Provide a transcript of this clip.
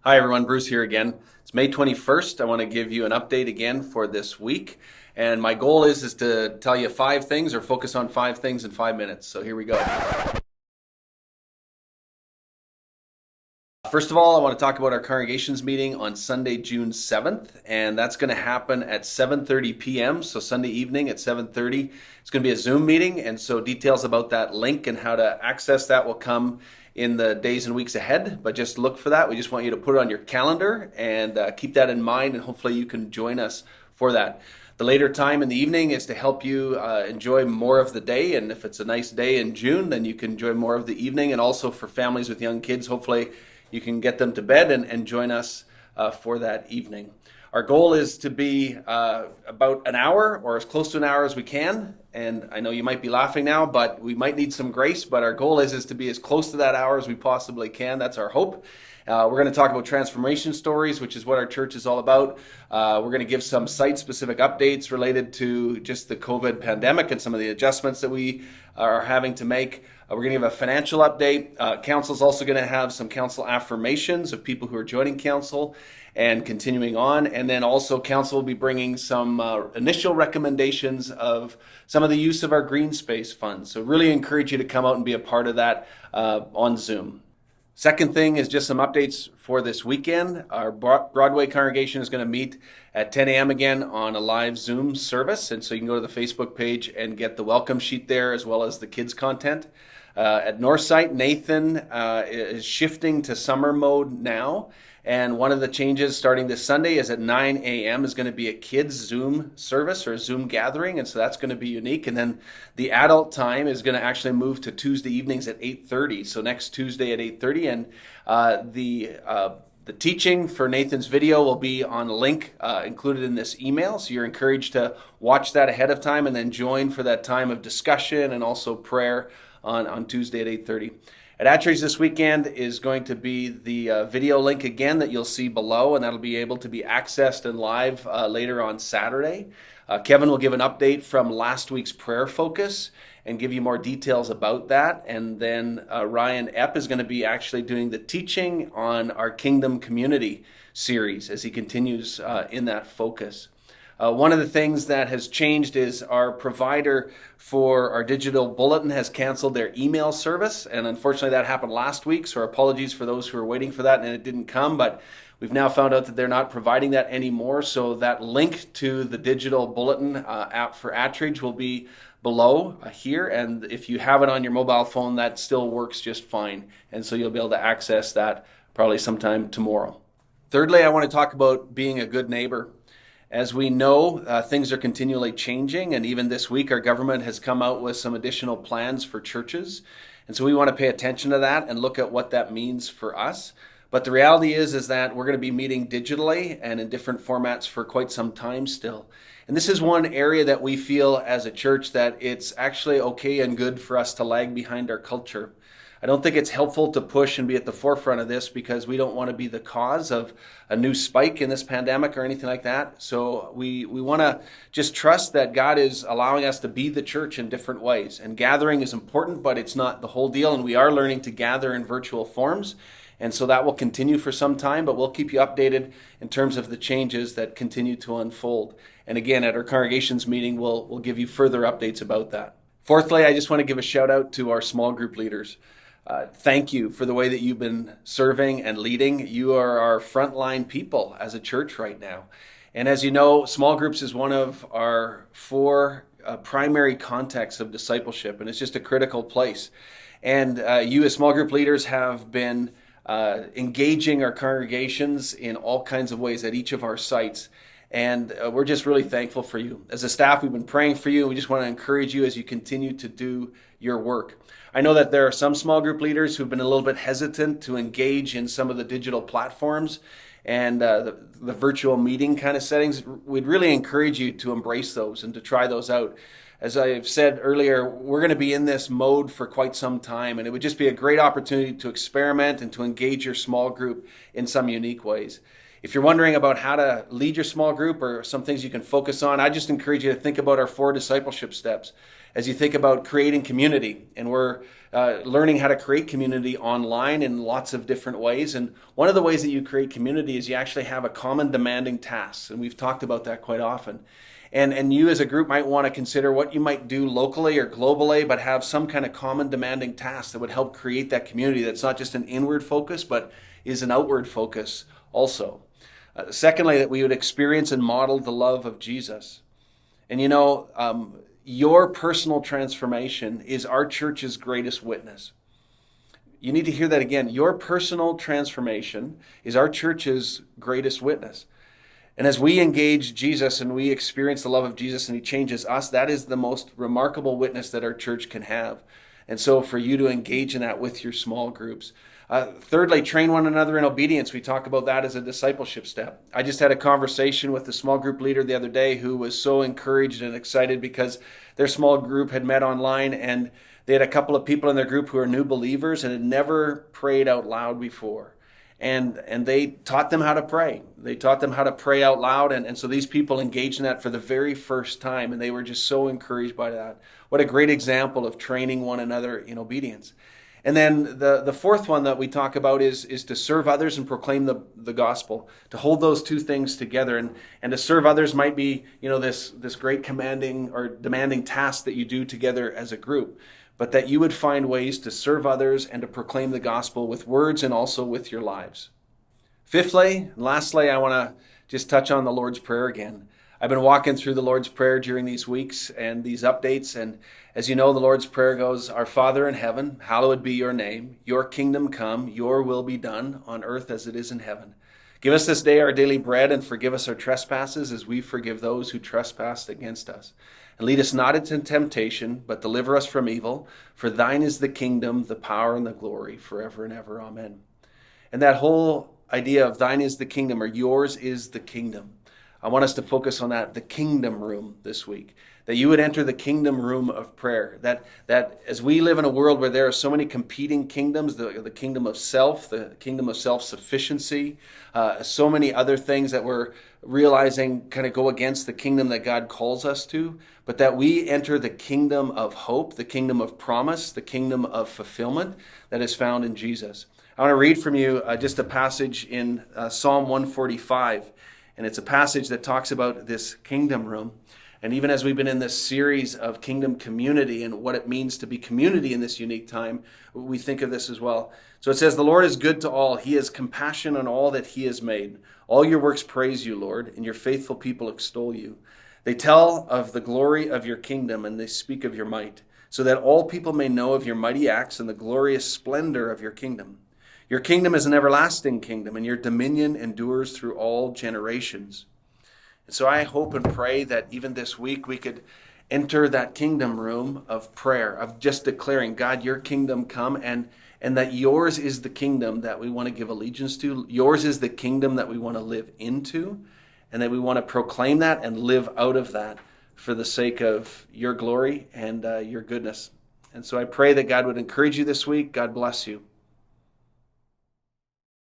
Hi everyone, Bruce here again. It's May 21st. I want to give you an update again for this week. And my goal is to tell you 5 things or focus on 5 things in 5 minutes. So here we go. First of all, I want to talk about our congregations meeting on Sunday, June 7th, and that's going to happen at 7:30 p.m. So Sunday evening at 7:30. It's going to be a Zoom meeting, and so details about that link and how to access that will come in the days and weeks ahead, but just look for that. We just want you to put it on your calendar and keep that in mind, and hopefully you can join us for that. The later time in the evening is to help you enjoy more of the day, and if it's a nice day in June, then you can enjoy more of the evening. And also for families with young kids, hopefully you can get them to bed and join us for that evening. Our goal is to be about an hour or as close to an hour as we can. And I know you might be laughing now, but we might need some grace. But our goal is to be as close to that hour as we possibly can. That's our hope. We're going to talk about transformation stories, which is what our church is all about. We're going to give some site-specific updates related to just the COVID pandemic and some of the adjustments that we are having to make. We're going to give a financial update. Council's also going to have some council affirmations of people who are joining council and continuing on. And then also council will be bringing some initial recommendations of some of the use of our green space funds. So really encourage you to come out and be a part of that on Zoom. Second thing is just some updates for this weekend. Our Broadway congregation is going to meet at 10 a.m. again on a live Zoom service. And so you can go to the Facebook page and get the welcome sheet there as well as the kids content. At Northside, Nathan is shifting to summer mode now. And one of the changes starting this Sunday is at 9 a.m. is going to be a kids Zoom service or a Zoom gathering. And so that's going to be unique. And then the adult time is going to actually move to Tuesday evenings at 8:30. So next Tuesday at 8:30. And the teaching for Nathan's video will be on a link included in this email. So you're encouraged to watch that ahead of time and then join for that time of discussion and also prayer on Tuesday at 8:30. At Attridge this weekend is going to be the video link again that you'll see below, and that'll be able to be accessed and live later on Saturday. Kevin will give an update from last week's prayer focus and give you more details about that. And then Ryan Epp is going to be actually doing the teaching on our Kingdom Community series as he continues in that focus. One of the things that has changed is our provider for our digital bulletin has canceled their email service. And unfortunately, that happened last week. So our apologies for those who are waiting for that and it didn't come. But we've now found out that they're not providing that anymore. So that link to the digital bulletin app for Attridge will be below here. And if you have it on your mobile phone, that still works just fine. And so you'll be able to access that probably sometime tomorrow. Thirdly, I want to talk about being a good neighbor. As we know, things are continually changing, and even this week our government has come out with some additional plans for churches. And so we want to pay attention to that and look at what that means for us. But the reality is that we're going to be meeting digitally and in different formats for quite some time still. And this is one area that we feel as a church that it's actually okay and good for us to lag behind our culture. I don't think it's helpful to push and be at the forefront of this because we don't want to be the cause of a new spike in this pandemic or anything like that. So we want to just trust that God is allowing us to be the church in different ways. And gathering is important, but it's not the whole deal. And we are learning to gather in virtual forms. And so that will continue for some time, but we'll keep you updated in terms of the changes that continue to unfold. And again, at our congregations meeting, we'll give you further updates about that. Fourthly, I just want to give a shout out to our small group leaders. Thank you for the way that you've been serving and leading. You are our frontline people as a church right now. And as you know, small groups is one of our 4 primary contexts of discipleship, and it's just a critical place. And you as small group leaders have been engaging our congregations in all kinds of ways at each of our sites. And we're just really thankful for you. As a staff, we've been praying for you. We just want to encourage you as you continue to do your work. I know that there are some small group leaders who've been a little bit hesitant to engage in some of the digital platforms and the virtual meeting kind of settings. We'd really encourage you to embrace those and to try those out. As I've said earlier, we're going to be in this mode for quite some time, and it would just be a great opportunity to experiment and to engage your small group in some unique ways. If you're wondering about how to lead your small group or some things you can focus on, I just encourage you to think about our 4 discipleship steps as you think about creating community. And we're learning how to create community online in lots of different ways. And one of the ways that you create community is you actually have a common demanding task. And we've talked about that quite often. And you as a group might want to consider what you might do locally or globally, but have some kind of common demanding task that would help create that community that's not just an inward focus, but is an outward focus also. Secondly, that we would experience and model the love of Jesus. And your personal transformation is our church's greatest witness. You need to hear that again. Your personal transformation is our church's greatest witness. And as we engage Jesus and we experience the love of Jesus and he changes us, that is the most remarkable witness that our church can have. And so for you to engage in that with your small groups. Thirdly, train one another in obedience. We talk about that as a discipleship step. I just had a conversation with the small group leader the other day who was so encouraged and excited because their small group had met online and they had a couple of people in their group who are new believers and had never prayed out loud before. And they taught them how to pray. They taught them how to pray out loud. And so these people engaged in that for the very first time. And they were just so encouraged by that. What a great example of training one another in obedience. And then the fourth one that we talk about is to serve others and proclaim the gospel, to hold those two things together. And to serve others might be, this great commanding or demanding task that you do together as a group, but that you would find ways to serve others and to proclaim the gospel with words and also with your lives. Fifthly, and lastly, I want to just touch on the Lord's Prayer again. I've been walking through the Lord's Prayer during these weeks and these updates, and as you know, the Lord's Prayer goes, Our Father in heaven, hallowed be your name. Your kingdom come, your will be done on earth as it is in heaven. Give us this day our daily bread and forgive us our trespasses as we forgive those who trespass against us. And lead us not into temptation, but deliver us from evil. For thine is the kingdom, the power, and the glory forever and ever. Amen. And that whole idea of thine is the kingdom, or yours is the kingdom. I want us to focus on that, the kingdom room this week. That you would enter the kingdom room of prayer. That as we live in a world where there are so many competing kingdoms, the kingdom of self, the kingdom of self-sufficiency, so many other things that we're realizing kind of go against the kingdom that God calls us to, but that we enter the kingdom of hope, the kingdom of promise, the kingdom of fulfillment that is found in Jesus. I want to read from you just a passage in Psalm 145, and it's a passage that talks about this kingdom room. And even as we've been in this series of kingdom community and what it means to be community in this unique time, we think of this as well. So it says, The Lord is good to all. He has compassion on all that he has made. All your works praise you, Lord, and your faithful people extol you. They tell of the glory of your kingdom, and they speak of your might, so that all people may know of your mighty acts and the glorious splendor of your kingdom. Your kingdom is an everlasting kingdom, and your dominion endures through all generations. And so I hope and pray that even this week we could enter that kingdom room of prayer, of just declaring, God, your kingdom come, and that yours is the kingdom that we want to give allegiance to. Yours is the kingdom that we want to live into, and that we want to proclaim that and live out of that for the sake of your glory and your goodness. And so I pray that God would encourage you this week. God bless you.